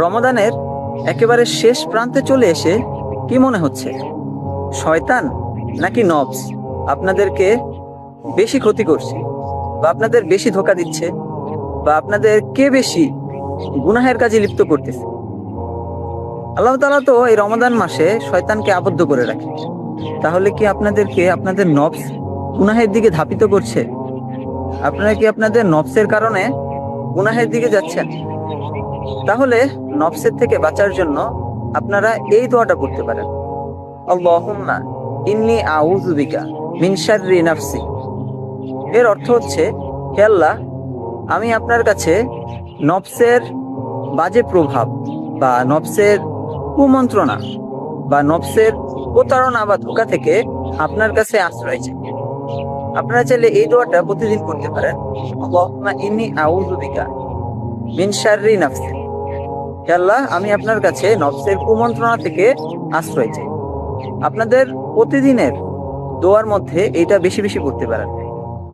রমাদানের একেবারে শেষ প্রান্তে চলে এসে কি মনে হচ্ছে, শয়তান নাকি নফস আপনাদেরকে বেশি ক্ষতি করছে, বা আপনাদের বেশি ধোঁকা দিচ্ছে, বা আপনাদের কে বেশি গুনাহের কাজে লিপ্ত করতেছে? আল্লাহ তাআলা তো এই রমাদান মাসে শয়তানকে আবদ্ধ করে রাখে। তাহলে কি আপনাদেরকে আপনাদের নফস গুনাহের দিকে ধাপিত করছে? আপনারা কি আপনাদের নফসের কারণে গুনাহের দিকে যাচ্ছেন? তাহলে নফসের থেকে বাঁচার জন্য আপনারা এই দোয়াটা করতে পারেন, আল্লাহুম্মা ইন্নী আউযু বিকা মিন শাররি নাফসি। এর অর্থ হচ্ছে, হে আল্লাহ, আমি আপনার কাছে নফসের বাজে প্রভাব বা নফসের কুমন্ত্রণা বা নফসের প্রতারণা বা ধোঁকা থেকে আপনার কাছে আশ্রয় চাই। আপনারা চাইলে এই দোয়াটা প্রতিদিন করতে পারেন, আল্লাহুম্মা ইন্নী আউযু বিকা মিন শাররি নাফসি। হে আল্লাহ, আমি আপনার কাছে নফসের কুমন্ত্রণা থেকে আশ্রয় চাই। আপনাদের প্রতিদিনের দোয়ার মধ্যে এইটা বেশি বেশি করতে পারেন।